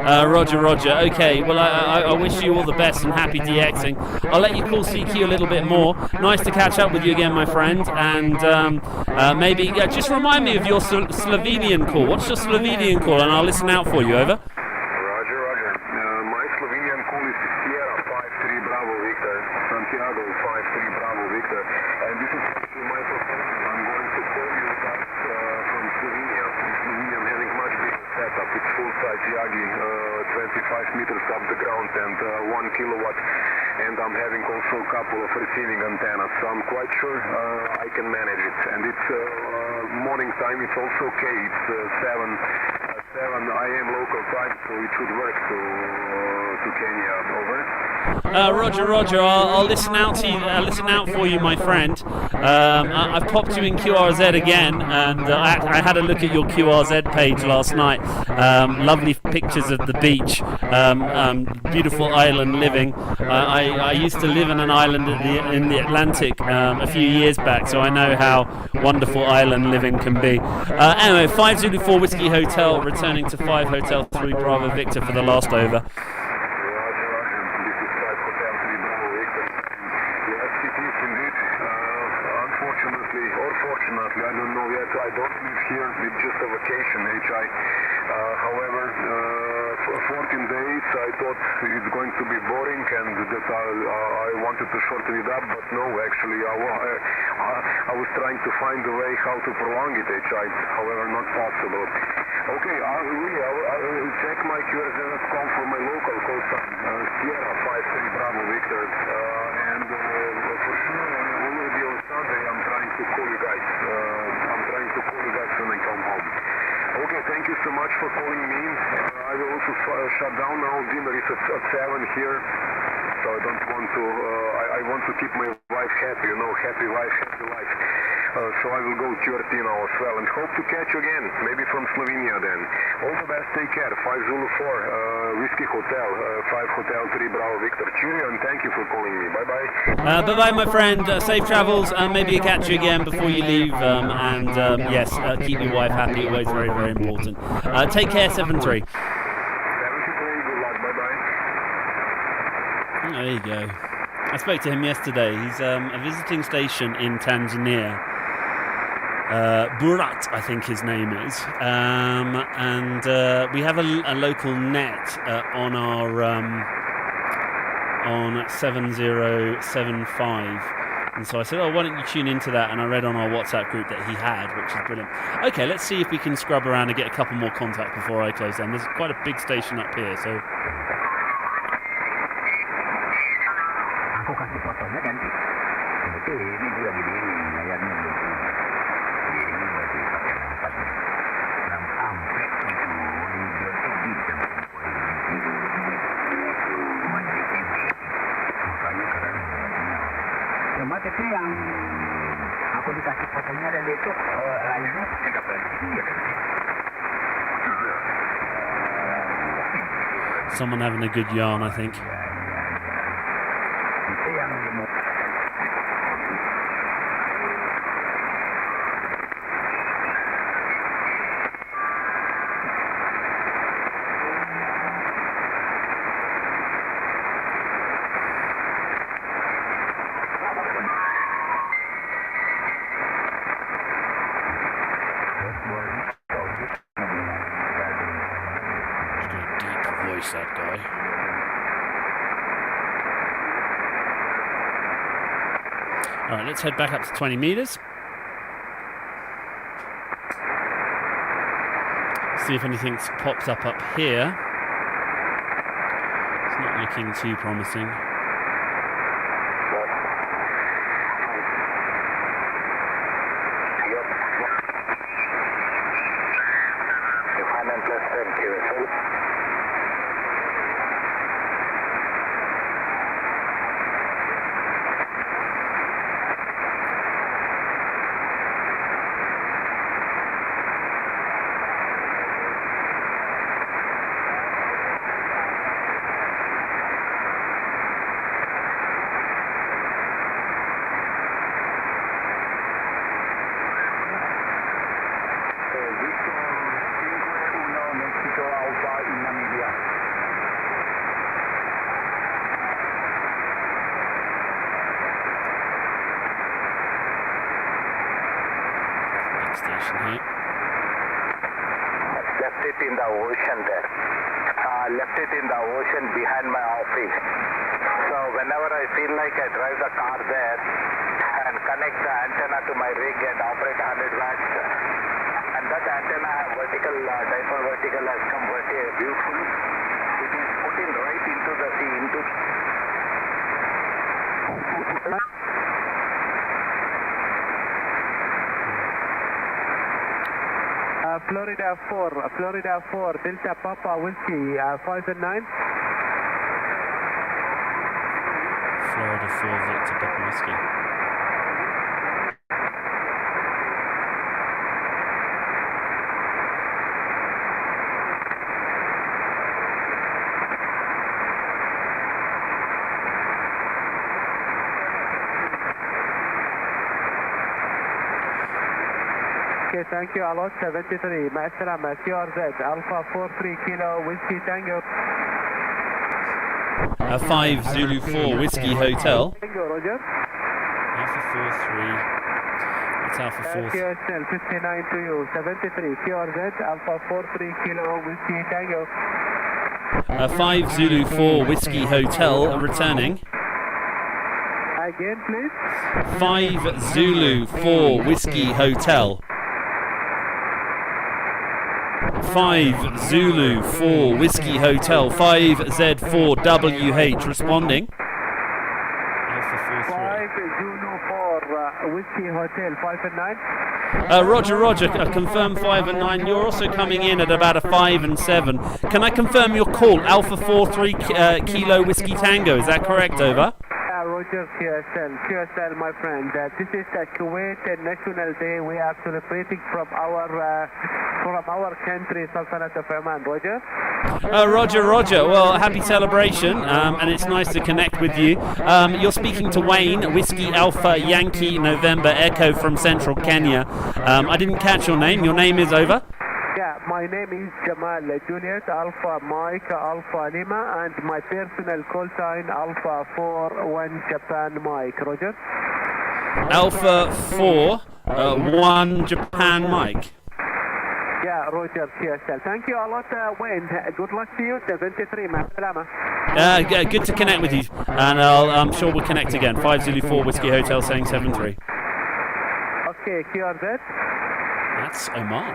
Roger. Okay, well, I wish you all the best and happy DXing. I'll let you call CQ a little bit more. Nice to catch up with you again, my friend. And maybe just remind me of your Slovenian call. What's your Slovenian call? And I'll listen out for you, over. Roger. My Slovenian call is Sierra 5-3 Bravo Victor, Santiago 5-3 Bravo Victor. And this is my proposal. I'm going to call you guys from Slovenia. Slovenia, I'm having much bigger setup. It's full-size Yagi, 25 meters up the ground and 1 kilowatt and I'm having also a couple of receiving antennas, so I'm quite sure I can manage it. And it's morning time, it's also okay. It's 7 a.m. local time, so it should work to Kenya. Over. Roger. I'll listen out to you. Listen out for you, my friend. I've popped you in QRZ again, and I had a look at your QRZ page last night. Lovely pictures of the beach, beautiful island living. I used to live in an island in the Atlantic a few years back, so I know how wonderful island living can be. Anyway, 5 Zulu 4 Whiskey Hotel, returning to 5 Hotel 3 Bravo Victor for the last over. I don't know yet. I don't live here. It's just a vacation, HI. However, for 14 days I thought it's going to be boring and that I wanted to shorten it up, but no, actually I was trying to find a way how to prolong it, HI. However, not possible. Okay, I will check my QRZ.com for my local call sign, Sierra 53 Bravo Victor, and for sure already on Sunday I'm trying to call you guys. When I come home. Okay, thank you so much for calling me. I will also shut down now. Dinner is at 7 here, so I don't want to. I want to keep my wife happy. Happy wife, happy life. So I will go QRT now as well, and hope to catch you again. Maybe from Slovenia then. All the best. Take care. 5 Zulu 4 Whiskey Hotel, 5 Hotel 3 Bravo Victor. Cheerio, and thank you for calling me. Bye bye. Bye bye, my friend. Safe travels. Maybe catch you again before you leave. And yes, keep your wife happy. Always very, very important. Take care, 7-3. Good luck. Bye bye. There you go. I spoke to him yesterday. He's a visiting station in Tanzania. Burat, I think his name is. And we have a local net on our on 7075. And so I said, why don't you tune into that? And I read on our WhatsApp group that he had, which is brilliant. Okay, let's see if we can scrub around and get a couple more contacts before I close down. There's quite a big station up here, so... Aku kasih fotonya ganti. Itu ini juga gini layarnya belum. Ini masih pakai lampas. Sampai itu video edit dan makanya keren. Cuma itu yang aku dikasih fotonya dan itu lainnya tidak berarti. Someone having a good yarn, I think. That guy. All right, let's head back up to 20 meters. See if anything's popped up here. It's not looking too promising. Station here. Left it in the ocean there. Left it in the ocean behind my office. So whenever I feel like I drive the car there and connect the antenna to my rig and operate 100 watts, and that antenna vertical, dipole vertical has come beautiful. It is put in right into the sea, into Florida 4, Delta Papa Whiskey, 5 and 9. Florida 4, Victor Papa Whiskey. Okay, thank you a lot. 73. Masalama, QRZ, Alpha 43 Kilo Whiskey Tango. 5 Zulu 4 Whiskey Hotel. Tango, Roger. Alpha 43. That's Alpha 4. QSL 59 to you. 73 QRZ, Alpha 43 Kilo Whiskey Tango. 5 Zulu 4 Whiskey Hotel returning. Again, please. 5 Zulu 4 Whiskey Hotel. 5 Zulu 4 Whiskey Hotel. 5Z4WH responding. Alpha 5 Zulu 4 Whiskey Hotel, 5 and 9. Roger, confirm 5 and 9. You're also coming in at about a 5 and 7. Can I confirm your call? Alpha 43 Kilo Whiskey Tango, is that correct? Over. Roger, QSL, my friend. This is Kuwait National Day. We are celebrating from our country, Sultanate of Oman. Roger. Roger. Well, happy celebration, and it's nice to connect with you. You're speaking to Wayne, Whiskey Alpha Yankee November Echo from Central Kenya. I didn't catch your name. Your name is over. Yeah, my name is Jamal Juliet Alpha Mike Alpha Lima, and my personal call sign Alpha 41 Japan Mike. Roger. Alpha 4 1 Japan Mike. Yeah, Roger, QSL. Thank you a lot, Wayne. Good luck to you. 73, Masalama. Good to connect with you, and I'm sure we'll connect again. 5 Zulu 4 Whiskey Hotel saying 73. Okay, QRZ. That's Oman.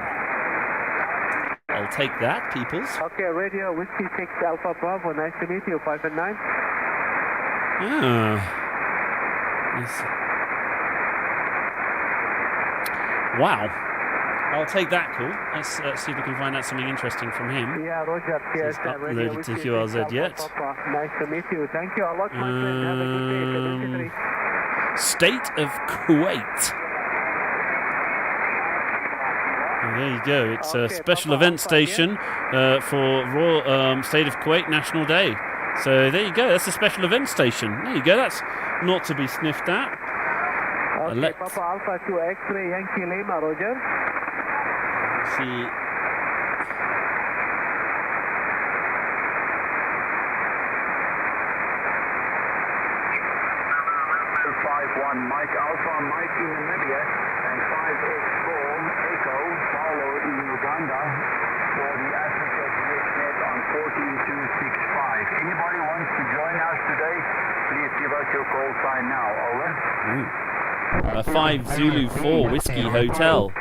I'll take that, peoples. Okay, radio Whiskey 6 Alpha Bravo. Nice to meet you. 5 and 9. Yes. Wow. I'll take that call. Let's see if we can find out something interesting from him. Yeah, Roger. It's uploaded to QRZ yet. Nice to meet you. Thank you a lot, my friend. Have a good day. 73. State of Kuwait. And there you go. It's a special event station for Royal State of Kuwait National Day. So there you go. That's a special event station. There you go. That's not to be sniffed at. Okay, Papa Alpha 2 X-ray Yankee Lima, Roger. Let's see. 5-1 Mike Alpha Mike in Namibia and 5X4 Echo Paulo in Uganda for the Africa GXNet on 14265. Anybody wants to join us today, please give us your call sign now. Over. 5 Zulu 4 Whiskey Hotel. Okay,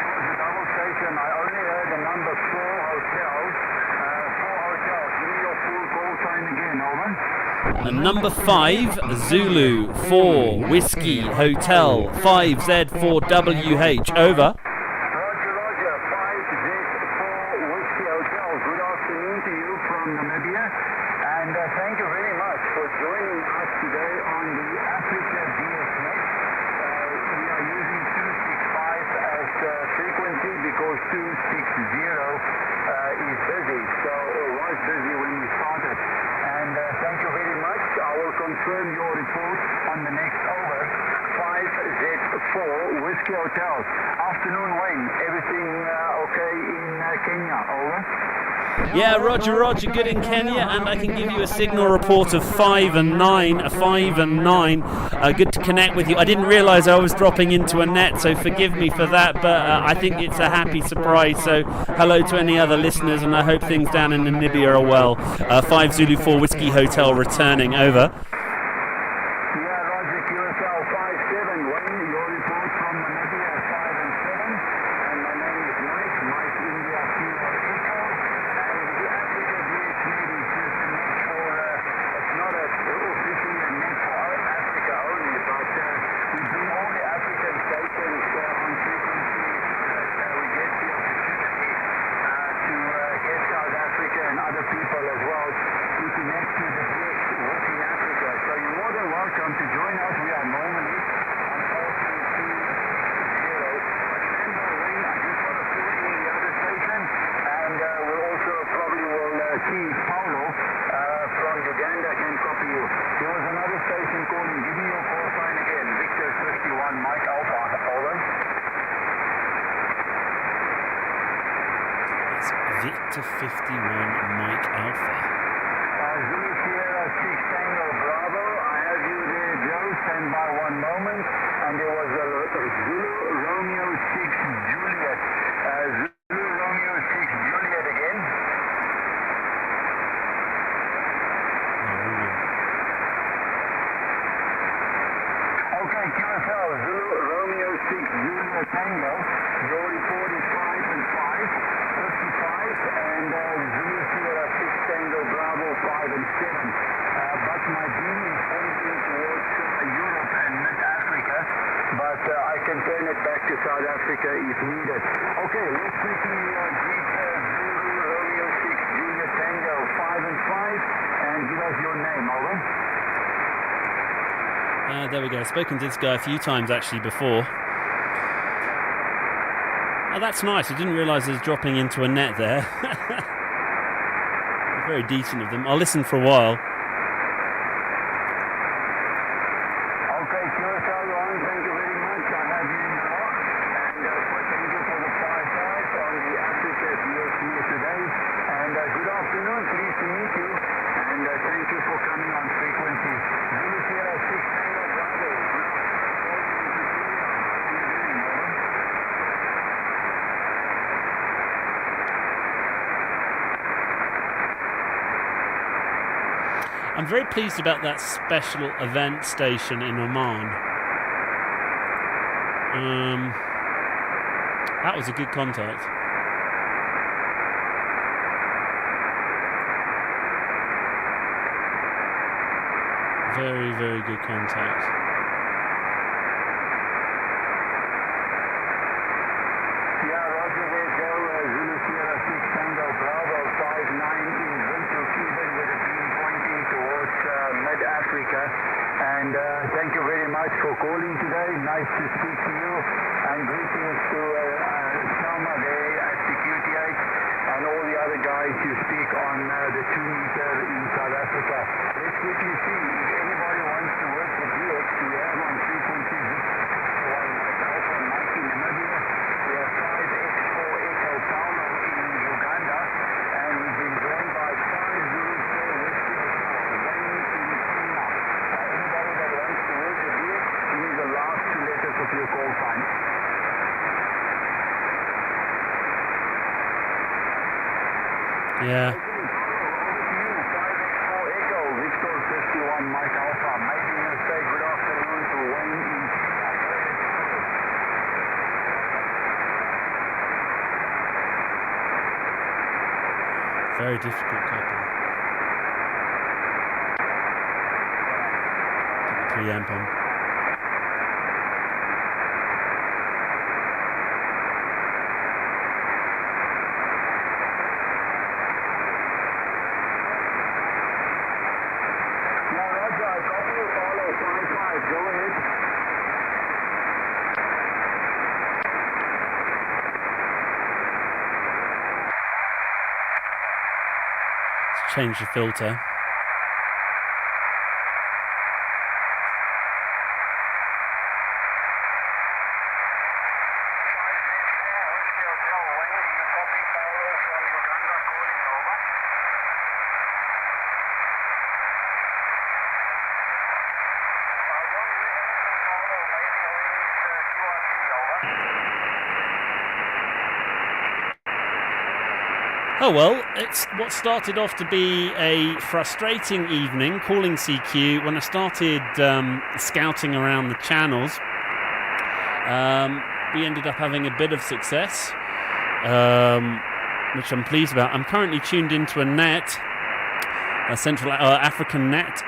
for the double station, I only heard the number 4 hotels. 4 hotels. Give me your full call sign again. Over. Number 5 Zulu 4 Whiskey Hotel. 5Z4WH. Over. Roger, 5Z4 Whiskey Hotel. Good afternoon to you from Namibia, and thank you very much for joining us today on the Africa GXNet. We are using 265 as frequency because 260 is busy, so it was busy when we started. And thank you very much. I will confirm your report on the next over. 5Z4 Whiskey Hotel. Afternoon, Wayne. Everything okay in Kenya? Over. Yeah, Roger, good in Kenya, and I can give you a signal report of 5 and 9, 5 and 9. Good to connect with you. I didn't realise I was dropping into a net, so forgive me for that, but I think it's a happy surprise. So hello to any other listeners, and I hope things down in Namibia are well. 5 Zulu 4 Whiskey Hotel returning. Over. Yeah, Roger, QSL 5-7. Wayne, your report from Namibia 5 and 7. And my name is Mike India Kilo Echo. And the Africa GXNet is just a net for, it's not officially a net for Africa only, but we bring all the African stations on frequency Victor 51 Mike Alpha. Zulu Sierra 6 Tango Bravo. I have you there, Joe. Stand by one moment. And there was a Zulu Romeo 6 Juliet. Zulu Romeo 6 Juliet again. Okay, QSL, Zulu Romeo 6 Juliet Tango. Your report is 5 and 5, 55, and Zulu Sierra 6 Tango Bravo 5 and 7. But my beam is pointing towards Europe and Mid-Africa, but I can turn it back to South Africa if needed. Okay, let's quickly greet Zulu Romeo 6 Juliet Tango 5 and 5, and give us your name, over. There we go. Spoken to this guy a few times actually before. Oh, that's nice. I didn't realise I was dropping into a net there. Very decent of them. I'll listen for a while. Okay, QSL 1, thank you very much. I have you in the lock. And thank you for the 5-5 on the Africa VSA today. And good afternoon. Pleased to meet you. And thank you for coming on frequency. Zulu Sierra 6 Tango Bravo. I'm very pleased about that special event station in Oman. That was a good contact. Very, very good contact. Yeah, Roger, there go. Zulu Sierra 6 Tango Bravo 5-9 in Windhoek, even with a beam pointing towards Mid-Africa. And thank you very much for calling today. Nice to speak to you. And greetings to Selma there at QTH and all the other guys who speak on the 2-meter in South Africa. Let's quickly see if anybody wants to work with DX. We have on frequency Mike Alpha, Mike in Namibia. We have 5X4 Echo Paulo in Uganda. And we've been joined by 5 Zulu 4 Whiskey Wayne in Kenya. Anybody that wants to work with DX, give me the last 2 letters of your call sign. Yeah. Mike Alpha, making a say good afternoon to Wayne in Very difficult copy. Put the preamp on. Change the filter. Oh well, it's what started off to be a frustrating evening calling CQ. When I started scouting around the channels, we ended up having a bit of success, which I'm pleased about. I'm currently tuned into a net, a Central African net,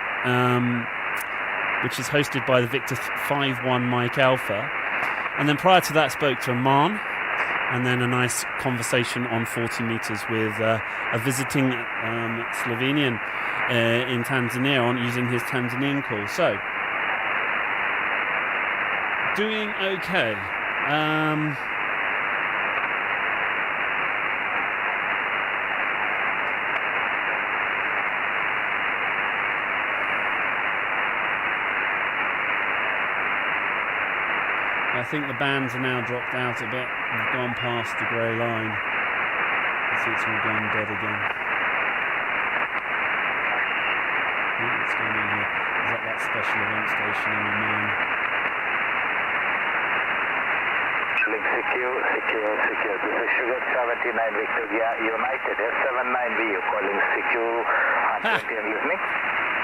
which is hosted by the Victor 5-1 Mike Alpha. And then prior to that, spoke to Oman. And then a nice conversation on 40 meters with a visiting Slovenian in Tanzania on using his Tanzanian call. So, doing okay. I think the bands are now dropped out a bit. We've gone past the grey line. See, it's all gone dead again. What's going on here? Is that special event station in Oman? Secure. This is Sugar 79 Victoria United S79V. You're calling secure 120 and listening.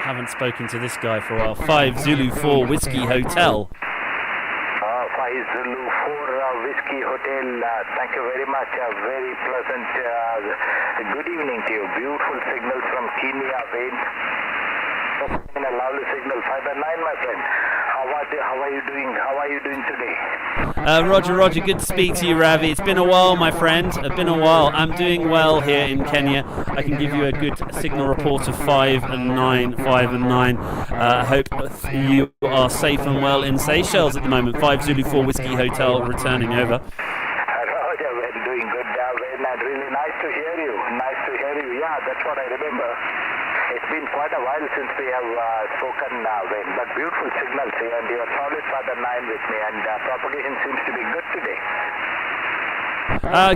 Haven't spoken to this guy for a while. 5 Zulu 4 Whiskey Hotel. 5 Zulu 4 Whiskey Hotel. Thank you very much. Very pleasant. Good evening to you. Beautiful signals from Kenya, Wayne. A lovely signal. 5 and 9, my friend. How are you doing? How are you doing today? Roger, good to speak to you, Ravi. It's been a while, my friend. It's been a while. I'm doing well here in Kenya. I can give you a good signal report of 5 and 9. I hope you are safe and well in Seychelles at the moment. 5 Zulu 4 Whiskey Hotel returning over. Roger, we're doing good, Wayne, and really nice to hear you. Yeah, that's what I remember. It's been quite a while since we have spoken, Wayne, but beautiful signals here, and you are solid for the 9 with me, and propagation seems to be good today.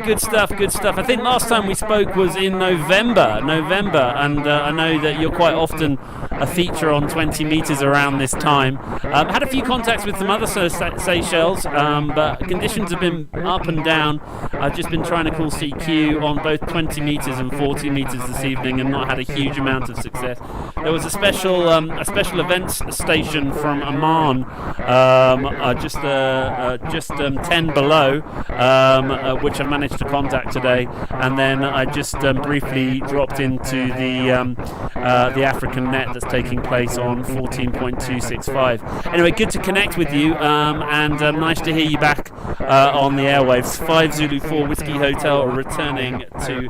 Good stuff. I think last time we spoke was in November, and I know that you're quite often a feature on 20 metres around this time. Had a few contacts with some other Seychelles, but conditions have been up and down. I've just been trying to call CQ on both 20 metres and 40 metres this evening, and not had a huge amount of success. There was a special events station from Oman, just 10 below, which I managed to contact today, and then I just briefly dropped into the African net that's taking place on 14.265. Anyway, good to connect with you, and nice to hear you back on the airwaves. 5 Zulu 4 Whiskey Hotel returning to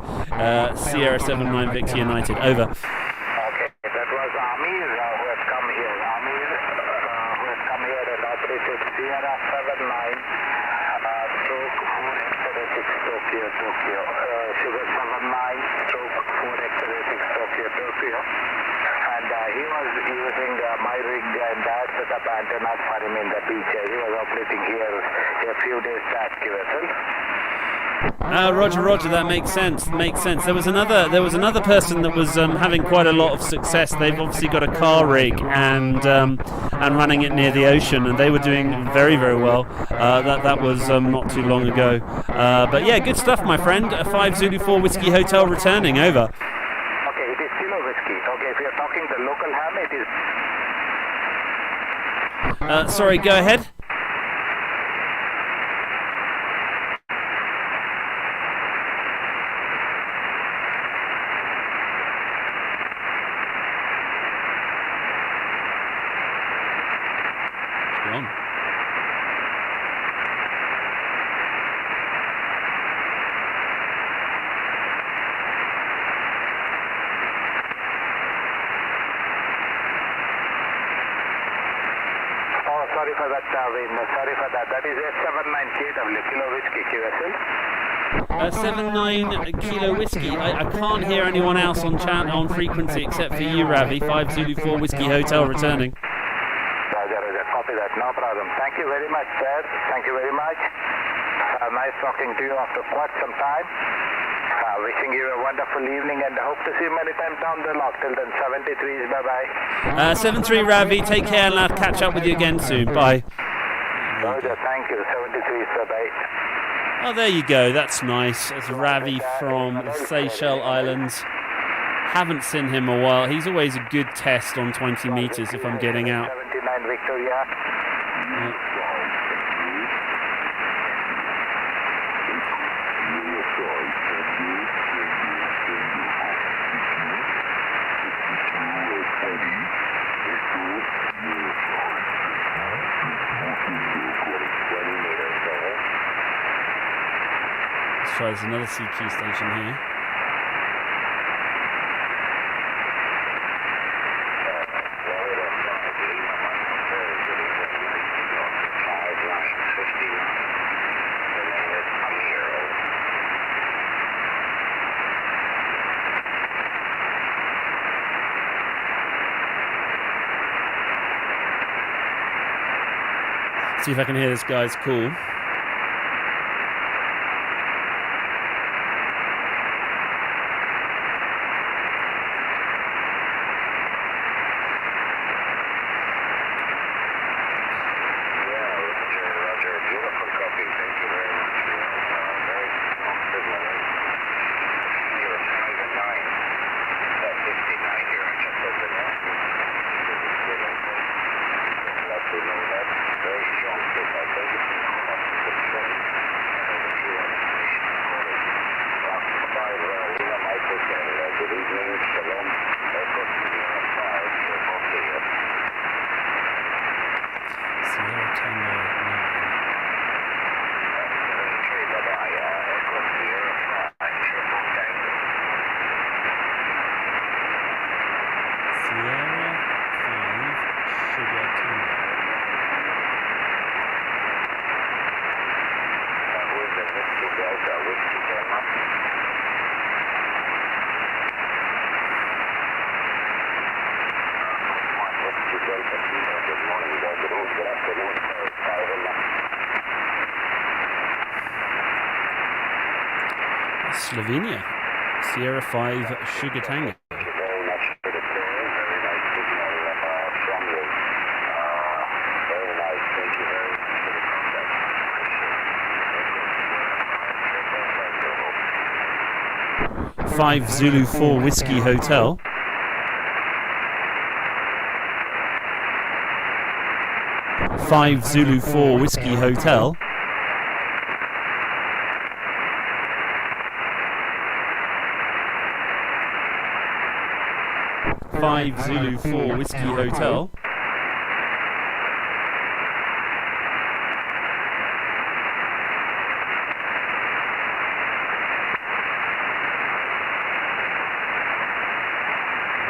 Sierra 79 Victor United. Over. Okay, that was Amir who has come here. Who has come here and operated Sierra 79 stroke 4x6 Tokyo. Sugar 79 stroke 4x6 Tokyo. And he was using my rig, and I had set up antennas for him in the beach. He was operating here a few days back, QSL. Roger, that makes sense. There was another person that was having quite a lot of success. They've obviously got a car rig and running it near the ocean, and they were doing very, very well. That was not too long ago. But yeah, good stuff, my friend. 5 Zulu 4 Whiskey Hotel returning. Over. Okay, it is Kilo Whiskey. Okay, if you're talking the local ham, it is. Sorry, go ahead. Sorry for that. That is S79KW, Kilo Whiskey, QSL. 79 Kilo Whiskey. I can't hear anyone else on frequency except for you, Ravi. 5 Zulu 4 Whiskey Hotel returning. Roger. Copy that. No problem. Thank you very much, sir. Thank you very much. Nice talking to you after quite some time. Wishing you a wonderful evening, and hope to see you many times down the lock. Till then, 73s. Bye-bye. 73 Ravi. Take care, and I'll catch up with you again soon. Bye. Roger. Thank you. 73s. Bye-bye. Oh, there you go. That's nice. That's Ravi from the Seychelles Islands. Haven't seen him a while. He's always a good test on 20 metres if I'm getting out. 79 Victoria. Let's try there's another CQ station here. See if I can hear this guy's call. Slovenia. Sierra 5 Sugar Tango. Thank you very much for the call. Very nice signal from you. Very nice. Thank you very much for the contact. 5 Zulu 4 Whiskey Hotel. 5 Zulu 4 Whiskey Hotel. 5 Zulu 4 Whiskey Hotel.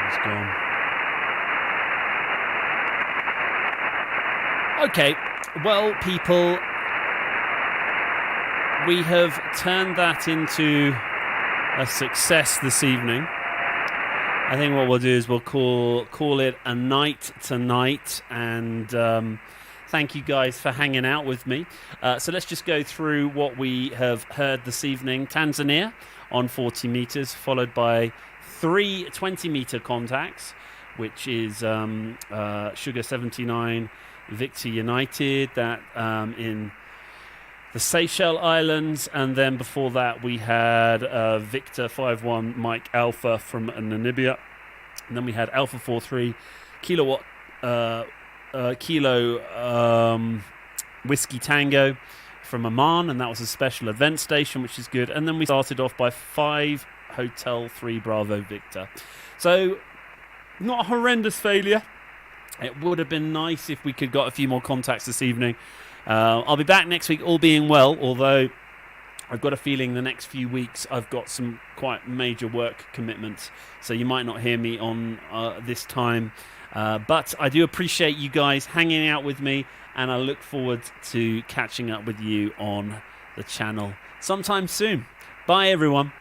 It's gone. Okay, well, people, we have turned that into a success this evening. I think what we'll do is we'll call it a night tonight, and thank you guys for hanging out with me. So let's just go through what we have heard this evening. Tanzania on 40 meters, followed by 3 20-meter contacts, which is Sugar 79, Victor United, that in the Seychelles Islands, and then before that we had Victor 5-1 Mike Alpha from Namibia, and then we had Alpha 4-3 Kilowatt Kilo Whiskey Tango from Oman, and that was a special event station, which is good. And then we started off by 5 Hotel 3 Bravo Victor. So not a horrendous failure. It would have been nice if we could got a few more contacts this evening. I'll be back next week, all being well, although I've got a feeling the next few weeks I've got some quite major work commitments, so you might not hear me on this time. But I do appreciate you guys hanging out with me, and I look forward to catching up with you on the channel sometime soon. Bye, everyone.